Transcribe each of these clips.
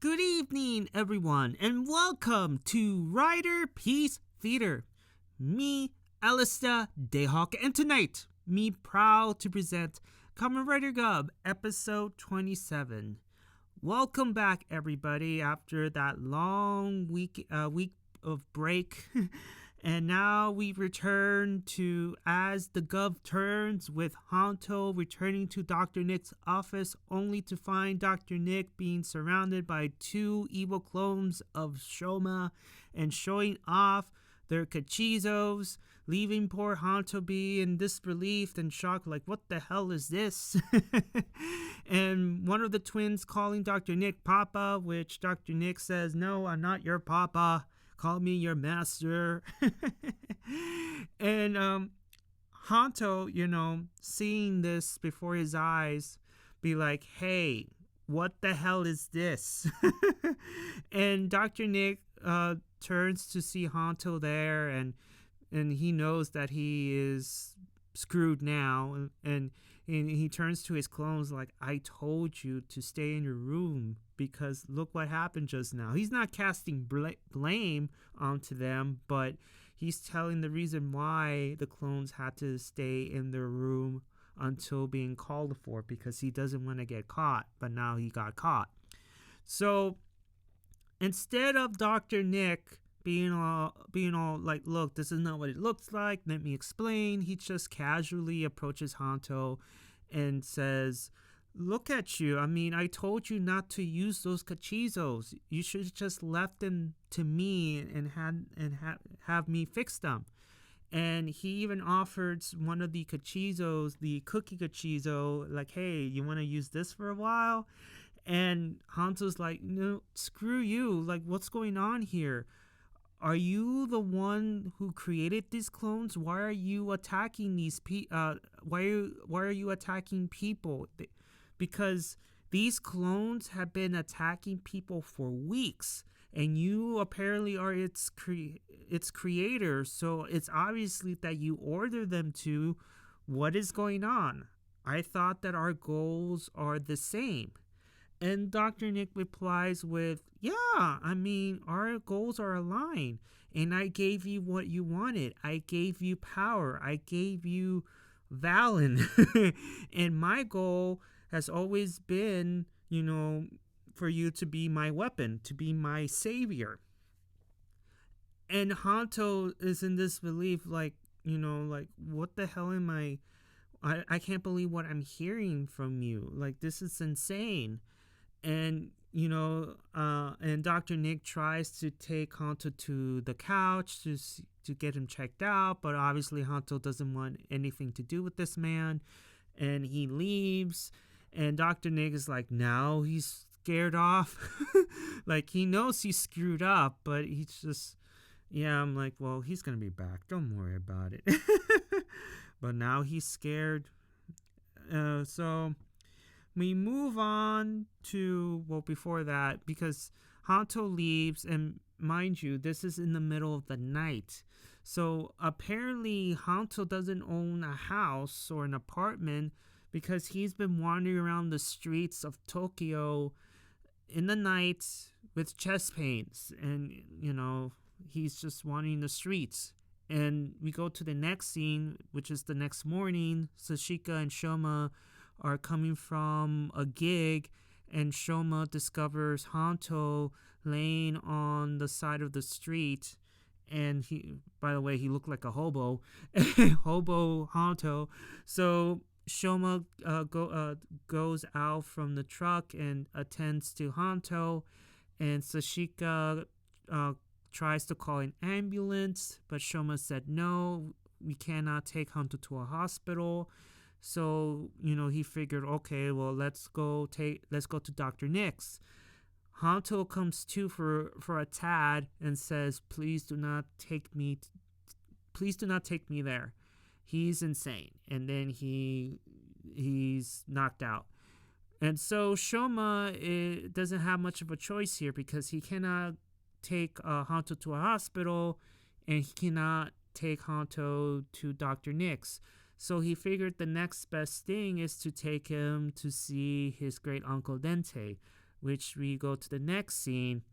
Good evening, everyone, and welcome to Riderpiece Theater. Me, Alistair Dayhawk, and tonight, me proud to present Kamen Rider Gavv, episode 27. Welcome back, everybody, after that long week of break. And now we return to As the Gavv Turns, with Hanto returning to Dr. Nick's office only to find Dr. Nick being surrounded by two evil clones of Shoma and showing off their cachizos, leaving poor Hanto be in disbelief and shock, like, what the hell is this? And one of the twins calling Dr. Nick Papa, which Dr. Nick says, no, I'm not your Papa. Call me your master. And Hanto, seeing this before his eyes, be like, hey, what the hell is this? And Dr. Nick turns to see Hanto there, and he knows that he is screwed now, and he turns to his clones like, I told you to stay in your room because look what happened just now. He's not casting blame onto them, but he's telling the reason why the clones had to stay in their room until being called for, because he doesn't want to get caught, but now he got caught. So instead of Dr. Nick being all like, look, this is not what it looks like, let me explain, he just casually approaches Hanto and says, look at you. I mean, I told you not to use those cachizos. You should have just left them to me and have me fix them. And he even offered one of the cachizos, the cookie cachizo, like, hey, you want to use this for a while? And Hanto's like, no, screw you. Like, what's going on here? Are you the one who created these clones? Why are you attacking these why are you attacking people? Because these clones have been attacking people for weeks, and you apparently are its creator. So it's obviously that you order them to. What is going on? I thought that our goals are the same. And Dr. Nick replies with, yeah, I mean, our goals are aligned. And I gave you what you wanted. I gave you power. I gave you Valen. And my goal has always been, for you to be my weapon, to be my savior. And Hanto is in disbelief, like, like, what the hell am I can't believe what I'm hearing from you. Like, this is insane. And, and Dr. Nick tries to take Hanto to the couch to get him checked out, but obviously Hanto doesn't want anything to do with this man, and he leaves. And Dr. Nick is like, now he's scared off. Like, he knows he's screwed up, but he's just, I'm like, well, he's going to be back. Don't worry about it. But now he's scared. So we move on to, well, before that, because Hanto leaves, and mind you, this is in the middle of the night. So apparently Hanto doesn't own a house or an apartment, because he's been wandering around the streets of Tokyo in the night with chest pains, and he's just wandering the streets. And we go to the next scene, which is the next morning. Sachika and Shoma are coming from a gig, and Shoma discovers Hanto laying on the side of the street. And he, by the way, he looked like a hobo. Hobo Hanto. So Shoma goes out from the truck and attends to Hanto, and Sachika tries to call an ambulance, but Shoma said no, we cannot take Hanto to a hospital. So he figured, okay, well, let's go to Dr. Nick's. Hanto comes to for a tad and says, please do not take me there. He's insane. And then he's knocked out. And so Shoma doesn't have much of a choice here, because he cannot take Hanto to a hospital, and he cannot take Hanto to Dr. Nick's. So he figured the next best thing is to take him to see his great uncle Dente. which we go to the next scene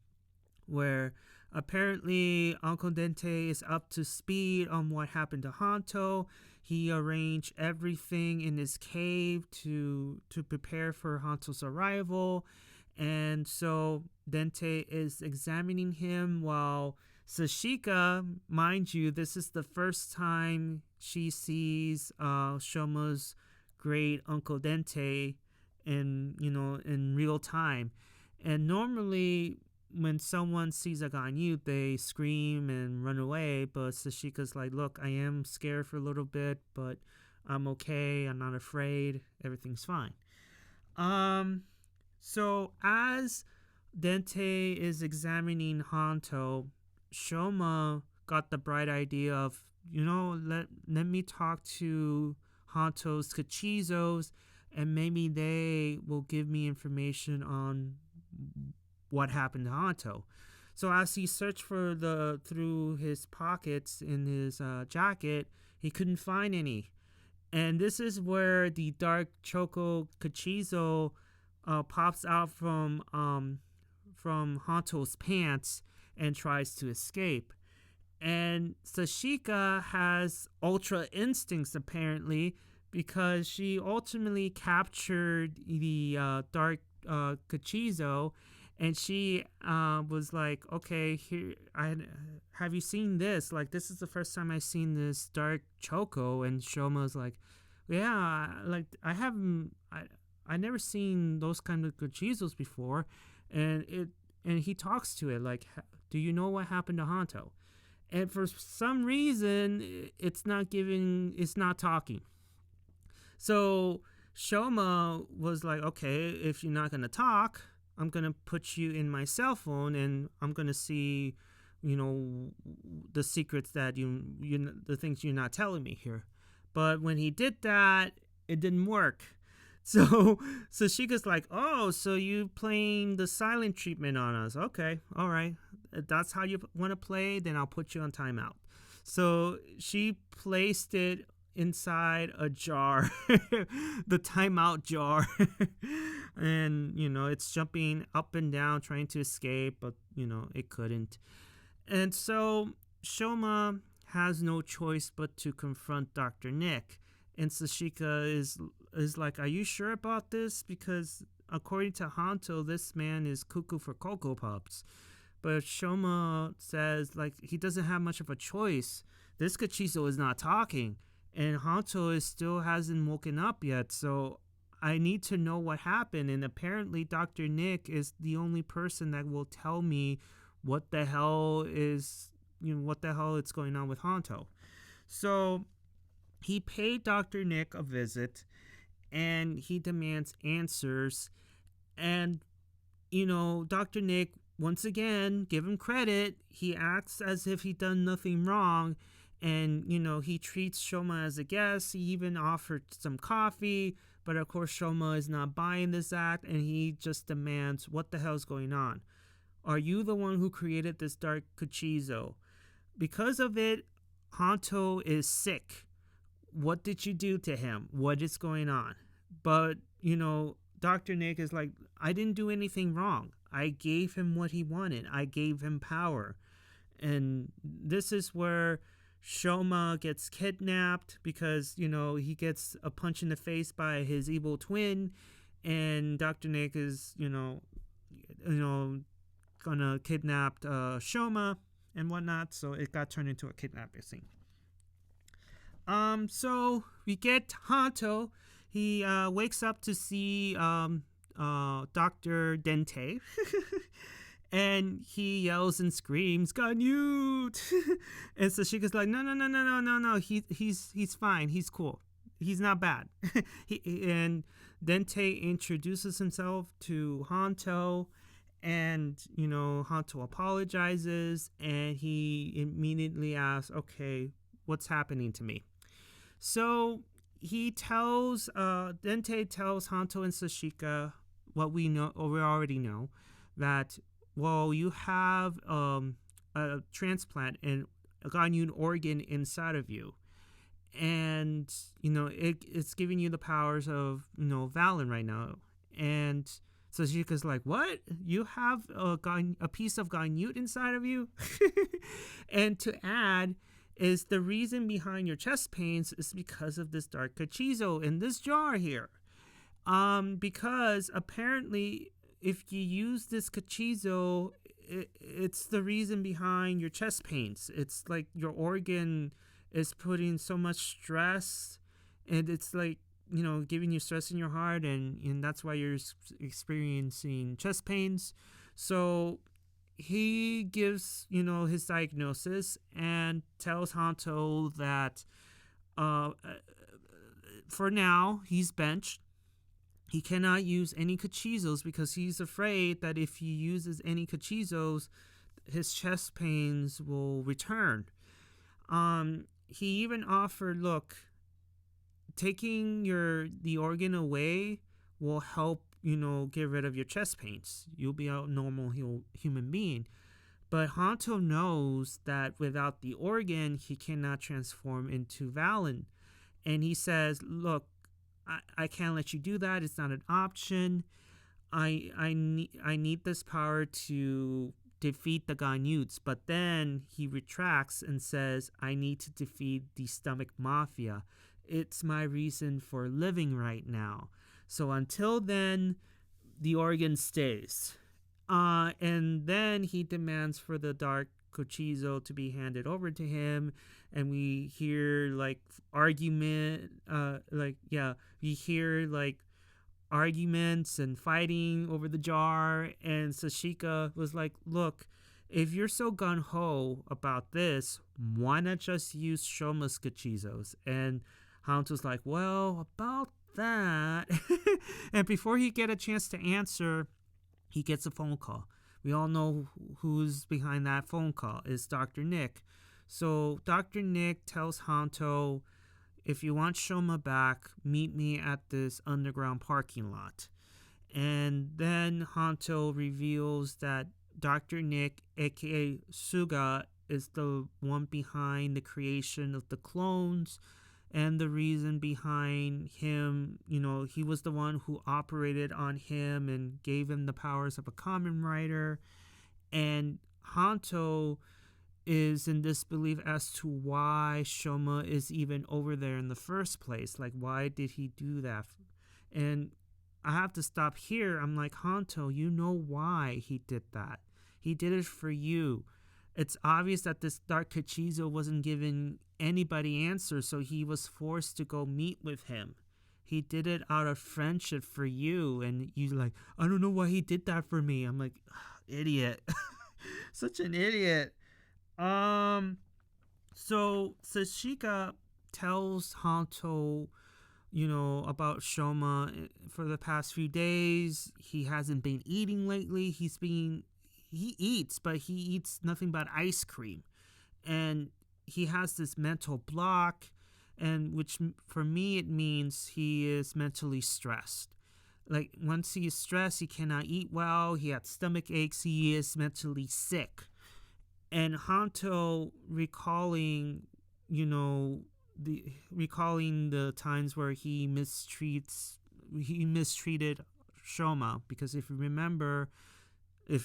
where apparently Uncle Dente is up to speed on what happened to Hanto. He arranged everything in his cave to prepare for Hanto's arrival. And so Dente is examining him while Sachika, mind you, this is the first time she sees Shoma's great Uncle Dente in real time. And normally when someone sees a Ganyu, they scream and run away, but Sashika's like, look, I am scared for a little bit, but I'm okay, I'm not afraid, everything's fine. So as Dente is examining Hanto, Shoma got the bright idea of, let me talk to Hanto's Kachizos, and maybe they will give me information on what happened to Hanto. So as he searched through his pockets in his jacket, he couldn't find any. And this is where the dark Choco Kachizo pops out from Hanto's pants and tries to escape. And Sachika has ultra instincts apparently, because she ultimately captured the dark Kachizo, and she was like, okay, here, have you seen this? Like, this is the first time I've seen this dark Choco. And Shoma's like, yeah, like, I never seen those kind of Kachizos before. And he talks to it like, do you know what happened to Hanto? And for some reason, it's not talking. So Shoma was like, okay, if you're not going to talk, I'm going to put you in my cell phone and I'm going to see, the secrets that the things you're not telling me here. But when he did that, it didn't work. So Shika's like, oh, so you playing the silent treatment on us. Okay, all right. If that's how you want to play, then I'll put you on timeout. So she placed it inside a jar, the timeout jar. And, it's jumping up and down, trying to escape, but, it couldn't. And so Shoma has no choice but to confront Dr. Nick. And Sachika is like, are you sure about this? Because according to Hanto, this man is cuckoo for Cocoa Puffs. But Shoma says, like, he doesn't have much of a choice. This Kachizo is not talking. And Hanto still hasn't woken up yet. So I need to know what happened. And apparently Dr. Nick is the only person that will tell me what the hell is going on with Hanto. So he paid Dr. Nick a visit and he demands answers. And, Dr. Nick, once again, give him credit. He acts as if he done nothing wrong. And, he treats Shoma as a guest. He even offered some coffee. But, of course, Shoma is not buying this act. And he just demands, what the hell's going on? Are you the one who created this dark Kachizo? Because of it, Hanto is sick. What did you do to him? What is going on? But, Dr. Nick is like, I didn't do anything wrong. I gave him what he wanted. I gave him power. And this is where Shoma gets kidnapped because, he gets a punch in the face by his evil twin. And Dr. Nick is, gonna kidnap Shoma and whatnot. So it got turned into a kidnapping scene. So we get Hanto. He wakes up to see Dr. Dente. And he yells and screams, Ganyu! And so Shika's like, no. He's fine. He's cool. He's not bad. And Dente introduces himself to Hanto. And, Hanto apologizes. And he immediately asks, okay, what's happening to me? So he tells, Dente tells Hanto and Sachika what we know, or we already know, that, well, you have a transplant and a Ganyu organ inside of you. And, it's giving you the powers of, Valen right now. And Sachika's like, what? You have a piece of ganute inside of you? And to add, is the reason behind your chest pains is because of this dark kachizo in this jar here. Because apparently if you use this kachizo, it's the reason behind your chest pains. It's like your organ is putting so much stress, and it's like, giving you stress in your heart, and that's why you're experiencing chest pains. So he gives, his diagnosis and tells Hanto that for now he's benched. He cannot use any kachizos because he's afraid that if he uses any kachizos, his chest pains will return. He even offered, look, taking the organ away will help, get rid of your chest pains. You'll be a normal human being. But Hanto knows that without the organ, he cannot transform into Valen. And he says, look, I can't let you do that. It's not an option. I need this power to defeat the Ganyuts. But then he retracts and says, I need to defeat the Stomach Mafia. It's my reason for living right now. So until then, the organ stays. And then he demands for the Dark Kochizo to be handed over to him. And we hear arguments and fighting over the jar. And Sachika was like, look, if you're so gung-ho about this, why not just use Shoma's Kachizos? And Hanto's like, well, about that. And before he get a chance to answer, he gets a phone call. We all know who's behind that phone call. It's Dr. Nick. So Dr. Nick tells Hanto, if you want Shoma back, meet me at this underground parking lot. And then Hanto reveals that Dr. Nick, aka Suga, is the one behind the creation of the clones, and the reason behind him, he was the one who operated on him and gave him the powers of a Kamen Rider. And Hanto is in disbelief as to why Shoma is even over there in the first place. Like, why did he do that? And I have to stop here. I'm like, Hanto, you know why he did that. He did it for you. It's obvious that this Dark Kachizo wasn't giving anybody answers, so he was forced to go meet with him. He did it out of friendship for you, and you're like, I don't know why he did that for me. I'm like, idiot. Such an idiot. So Sachika tells Hanto, about Shoma. For the past few days, he hasn't been eating lately. He eats, but he eats nothing but ice cream. And he has this mental block, and which for me it means he is mentally stressed. Like, once he is stressed, he cannot eat well. He has stomach aches. He is mentally sick. And Hanto recalling the times where he mistreated Shoma, because if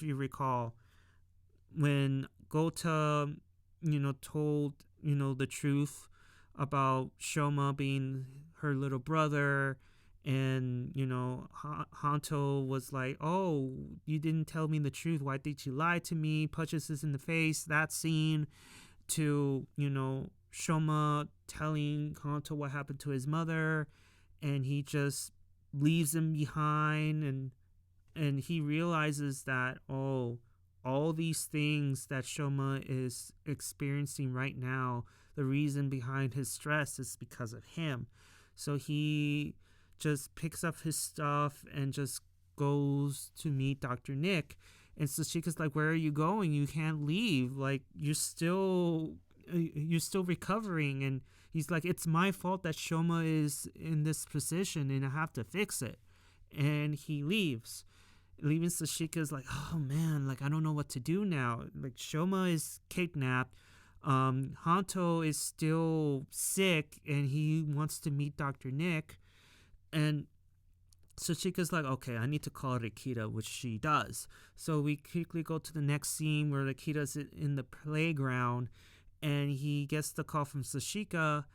you recall, when Gota, told, the truth about Shoma being her little brother, and, Hanto was like, oh, you didn't tell me the truth. Why did you lie to me? Punches us in the face. That scene to, Shoma telling Hanto what happened to his mother, and he just leaves him behind, and he realizes that, all these things that Shoma is experiencing right now, the reason behind his stress is because of him. So he just picks up his stuff and just goes to meet Dr. Nick. And Sachika's like, where are you going? You can't leave. Like, you're still recovering. And he's like, it's my fault that Shoma is in this position and I have to fix it. And he leaves. Leaving Sachika's like, oh man, like, I don't know what to do now. Like, Shoma is kidnapped. Hanto is still sick and he wants to meet Dr. Nick. And Sachika's like, okay, I need to call Rikita, which she does. So we quickly go to the next scene where Rikita's in the playground, and he gets the call from Sachika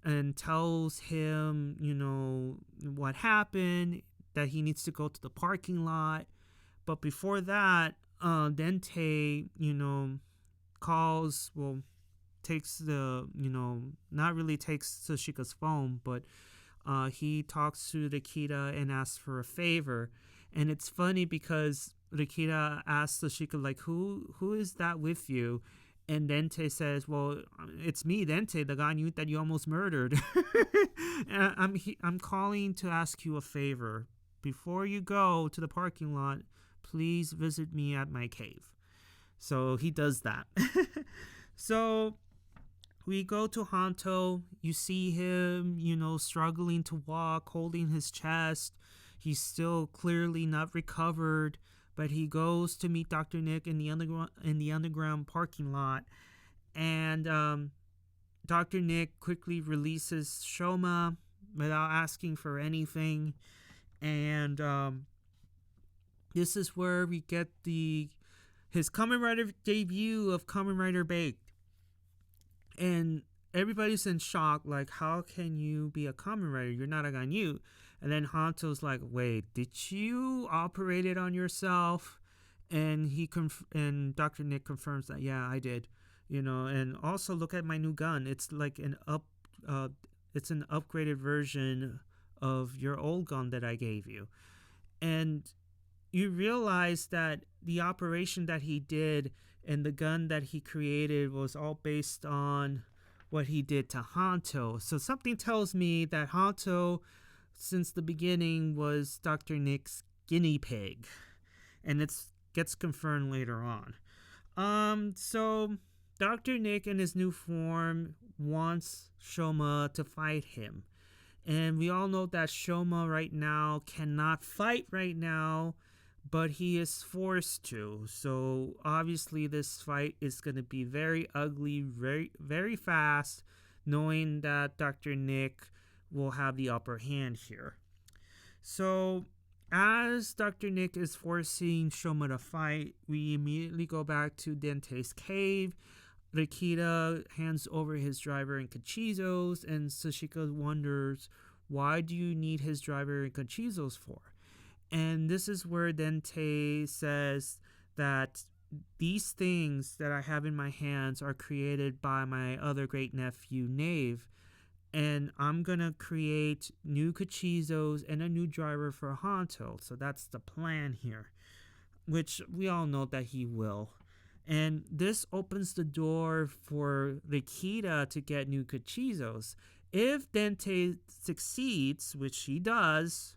and tells him, what happened, that he needs to go to the parking lot. But before that, Dente, calls, takes not really takes Sashika's phone, but he talks to Rikita and asks for a favor. And it's funny because Rikita asks Sashika, like, who is that with you? And Dente says, well, it's me, Dente, the guy that you almost murdered. I'm calling to ask you a favor. Before you go to the parking lot, please visit me at my cave. So he does that. So we go to Hanto. You see him, struggling to walk, holding his chest. He's still clearly not recovered, but he goes to meet Dr. Nick in the underground parking lot. And Dr. Nick quickly releases Shoma without asking for anything. And this is where we get his Kamen Rider debut of Kamen Rider Bake. And everybody's in shock, like, how can you be a Kamen Rider? You're not a Ganyu. And then Hanto's like, wait, did you operate it on yourself? And and Dr. Nick confirms that, yeah, I did. And also look at my new gun. It's like it's an upgraded version of your old gun that I gave you. And you realize that the operation that he did and the gun that he created was all based on what he did to Hanto. So something tells me that Hanto, since the beginning, was Dr. Nick's guinea pig. And it gets confirmed later on. So Dr. Nick in his new form wants Shoma to fight him. And we all know that Shoma right now cannot fight right now, but he is forced to. So obviously this fight is going to be very ugly, very, very fast, knowing that Dr. Nick will have the upper hand here. So as Dr. Nick is forcing Shoma to fight, we immediately go back to Dente's cave. Rikita hands over his driver and Kachizos, and Sachika wonders, why do you need his driver and Kachizos for? And this is where Dente says that these things that I have in my hands are created by my other great nephew, Nave. And I'm going to create new Kachizos and a new driver for Hanto. So that's the plan here, which we all know that he will. And this opens the door for Rikita to get new Kachizos. If Dente succeeds, which he does,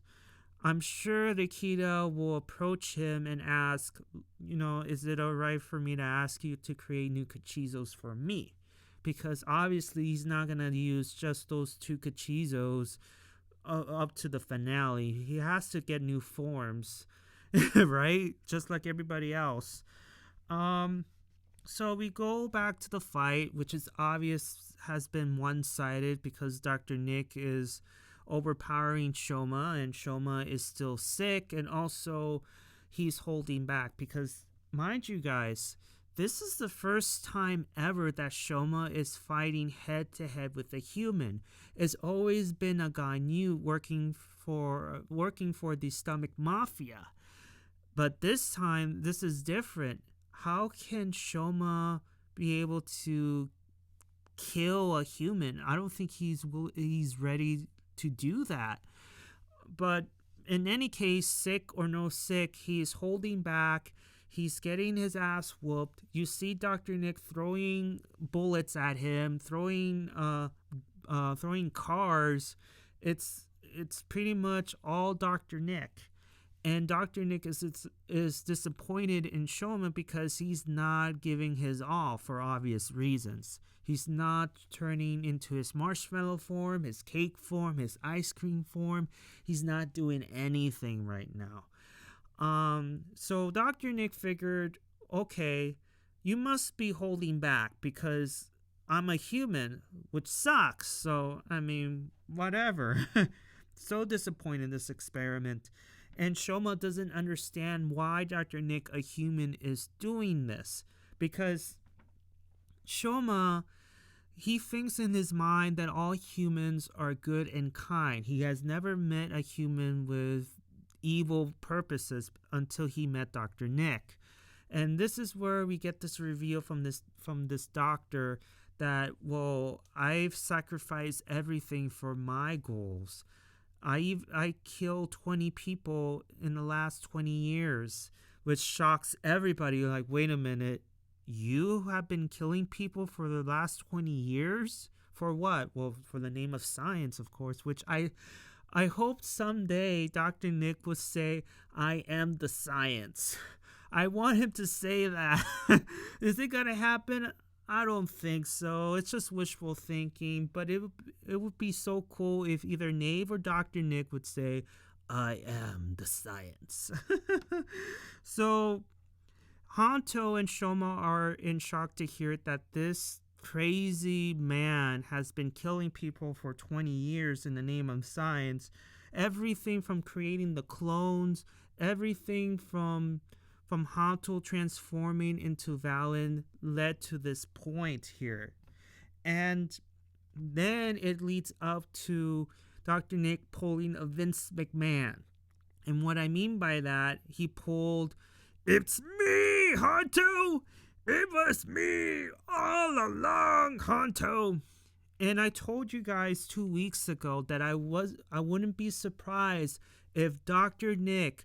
I'm sure Rikita will approach him and ask, is it alright for me to ask you to create new Kachizos for me? Because obviously he's not going to use just those two Kachizos up to the finale. He has to get new forms, right? Just like everybody else. So we go back to the fight, which is obvious has been one-sided because Dr. Nick is overpowering Shoma, and Shoma is still sick, and also he's holding back because, mind you guys, this is the first time ever that Shoma is fighting head-to-head with a human. It's always been a Ganyu working for the Stomach Mafia. But this time, this is different. How can Shoma be able to kill a human? I don't think he's ready to do that. But in any case, sick or no sick, he is holding back. He's getting his ass whooped. You see Dr. Nick throwing bullets at him, throwing cars. It's pretty much all Dr. Nick. And Dr. Nick is disappointed in Shoma because he's not giving his all for obvious reasons. He's not turning into his marshmallow form, his cake form, his ice cream form. He's not doing anything right now. So Dr. Nick figured, okay, you must be holding back because I'm a human, which sucks. So, I mean, whatever. so disappointed in this experiment. And Shoma doesn't understand why Dr. Nick, a human, is doing this. Because Shoma, he thinks in his mind that all humans are good and kind. He has never met a human with evil purposes until he met Dr. Nick. And this is where we get this reveal from this doctor that, well, I've sacrificed everything for my goals. I killed 20 people in the last 20 years, which shocks everybody. Like, wait a minute, you have been killing people for the last 20 years? For what? Well, for the name of science, of course, which I hope someday Dr. Nick would say, I am the science. I want him to say that. Is it going to happen? I don't think so. It's just wishful thinking. But it would be so cool if either Nave or Dr. Nick would say, I am the science. So Hanto and Shoma are in shock to hear that this crazy man has been killing people for 20 years in the name of science. Everything from creating the clones, everything from Hanto transforming into Valen led to this point here. And then it leads up to Dr. Nick pulling a Vince McMahon. And what I mean by that, he pulled, "It's me, Hanto! It was me all along, Hanto!" And I told you guys 2 weeks ago that I wouldn't be surprised if Dr. Nick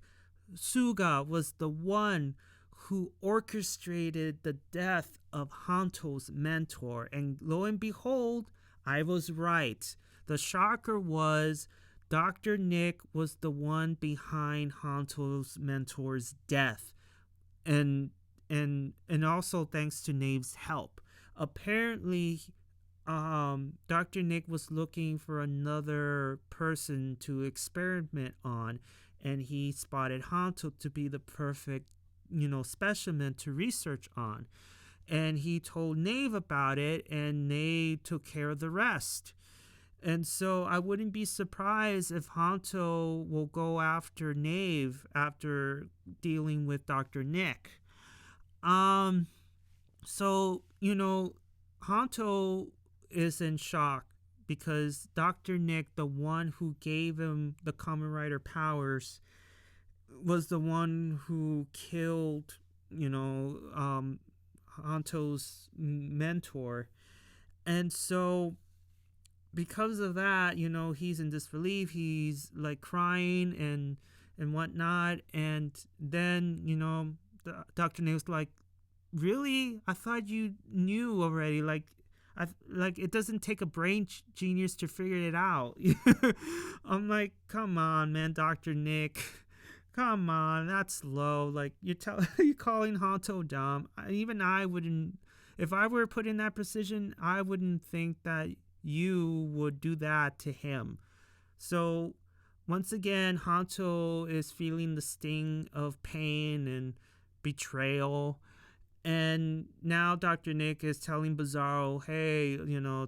Suga was the one who orchestrated the death of Hanto's mentor. And lo and behold, I was right. The shocker was Dr. Nick was the one behind Hanto's mentor's death. And also thanks to Nave's help. Apparently, Dr. Nick was looking for another person to experiment on, and he spotted Hanto to be the perfect, specimen to research on. And he told Nave about it, and Nave took care of the rest. And so I wouldn't be surprised if Hanto will go after Nave after dealing with Dr. Nick. So, Hanto is in shock because Dr. Nick, the one who gave him the Kamen Rider powers, was the one who killed, Hanto's mentor. And so because of that, he's in disbelief. He's like crying and whatnot. And then, Dr. Nick's like, really? I thought you knew already. Like it doesn't take a brain genius to figure it out. I'm like, come on, man, Dr. Nick. Come on, that's low. Like, you're calling Hanto dumb. Even I wouldn't, if I were put in that position, I wouldn't think that you would do that to him. So, once again, Hanto is feeling the sting of pain and betrayal. And now Dr. Nick is telling Bizarro, hey,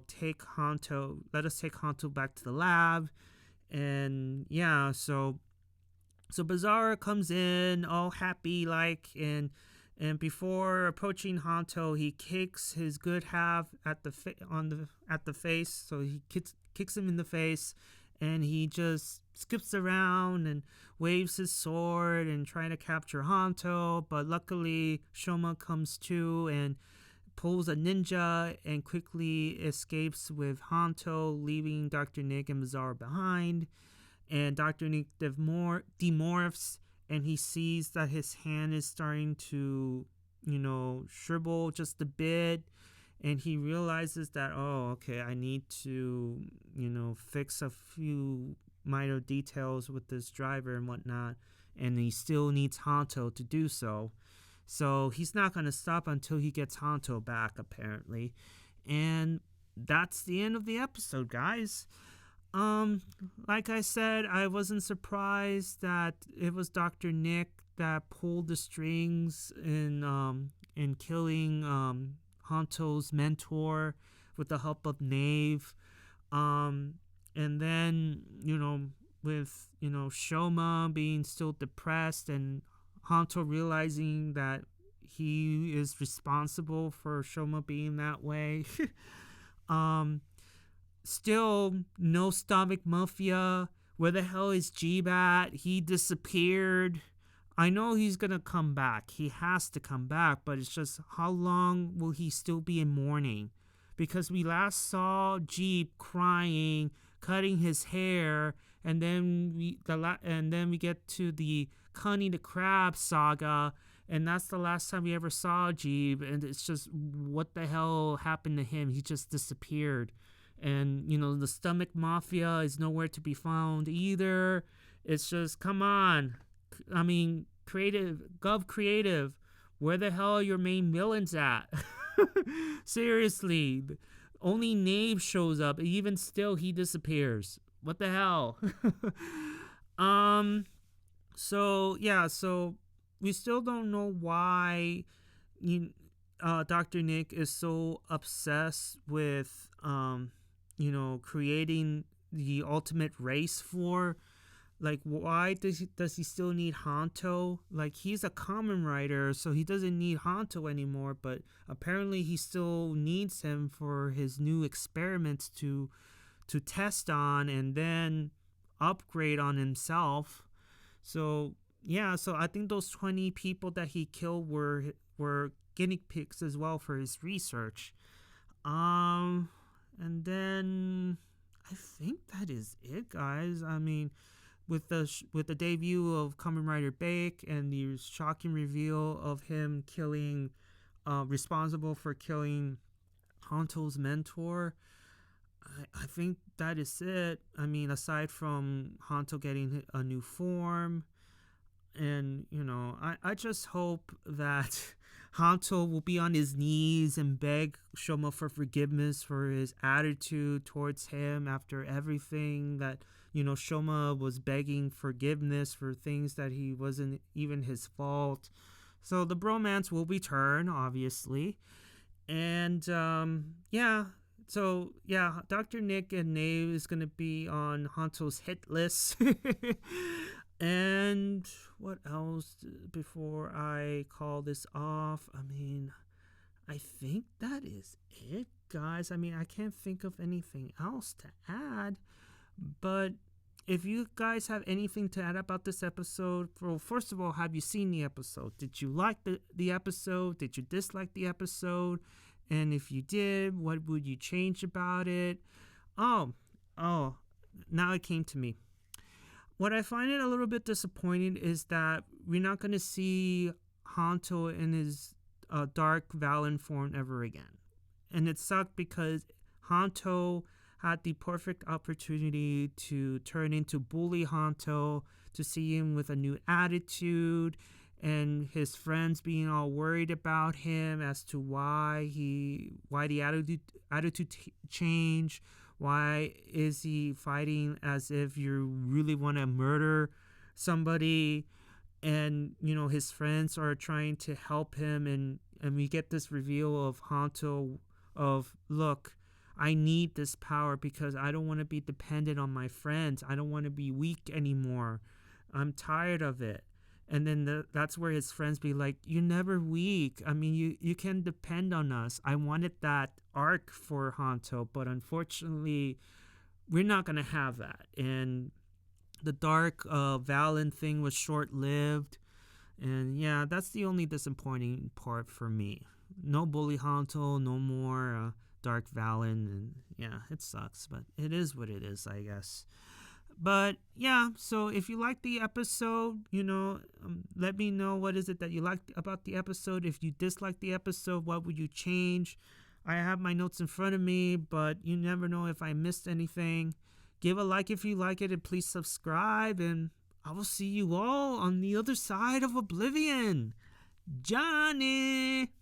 take Hanto, let us take Hanto back to the lab. And yeah, so Bizarro comes in all happy and before approaching Hanto, he kicks his good half at the face. So he kicks him in the face, and he just skips around and waves his sword and trying to capture Hanto. But luckily, Shoma comes to and pulls a ninja and quickly escapes with Hanto, leaving Dr. Nick and Bizarro behind. And Dr. Nick demorphs, and he sees that his hand is starting to, shrivel just a bit. And he realizes that, oh, okay, I need to, fix a few minor details with this driver and whatnot. And he still needs Hanto to do so. So he's not going to stop until he gets Hanto back, apparently. And that's the end of the episode, guys. Like I said, I wasn't surprised that it was Dr. Nick that pulled the strings in killing Hanto's mentor with the help of Nave. And then, Shoma being still depressed and Hanto realizing that he is responsible for Shoma being that way. um Still no stomach mafia. Where the hell is Jeeb at? He disappeared. I know he's gonna come back. He has to come back, but it's just how long will he still be in mourning? Because we last saw Jeep crying, cutting his hair, and then we get to the Cunny the Crab saga, and that's the last time we ever saw Jeep, and it's just what the hell happened to him? He just disappeared. And the stomach mafia is nowhere to be found either. It's just, come on. I mean, Gavv Creative, where the hell are your main villains at? Seriously, only Nave shows up. Even still, he disappears. What the hell? So we still don't know why Dr. Nick is so obsessed with creating the ultimate race for. Like, why does he still need Hanto? Like, he's a Kamen Rider, so he doesn't need Hanto anymore, but apparently he still needs him for his new experiments to test on and then upgrade on himself. So I think those 20 people that he killed were guinea pigs as well for his research. And then I think that is it, guys. I mean, with the debut of Kamen Rider Bake and the shocking reveal of him responsible for killing Hanto's mentor, I think that is it. I mean, aside from Hanto getting a new form, and I just hope that Hanto will be on his knees and beg Shoma for forgiveness for his attitude towards him after everything that Shoma was begging forgiveness for things that he wasn't even his fault. So the bromance will return, obviously. And Dr. Nick and Nave is going to be on Hanto's hit list. And what else before I call this off? I mean, I think that is it, guys. I mean, I can't think of anything else to add. But if you guys have anything to add about this episode, well, first of all, have you seen the episode? Did you like the episode? Did you dislike the episode? And if you did, what would you change about it? Oh, now it came to me. What I find it a little bit disappointing is that we're not going to see Hanto in his dark Valen form ever again. And it sucked because Hanto had the perfect opportunity to turn into Bully Hanto, to see him with a new attitude, and his friends being all worried about him as to why the attitude changed. Why is he fighting as if you really want to murder somebody? And his friends are trying to help him, and we get this reveal of Hanto of, look, I need this power because I don't want to be dependent on my friends. I don't want to be weak anymore. I'm tired of it. And then that's where his friends be like, you're never weak. I mean, you can depend on us. I wanted that arc for Hanto, but unfortunately, we're not going to have that. And the dark Valen thing was short-lived. And yeah, that's the only disappointing part for me. No Bully Hanto, no more Dark Valen, and yeah, it sucks, but it is what it is, I guess. But yeah, so if you like the episode, let me know what is it that you liked about the episode. If you disliked the episode, what would you change? I have my notes in front of me, but you never know if I missed anything. Give a like if you like it, and please subscribe, and I will see you all on the other side of Oblivion. Johnny!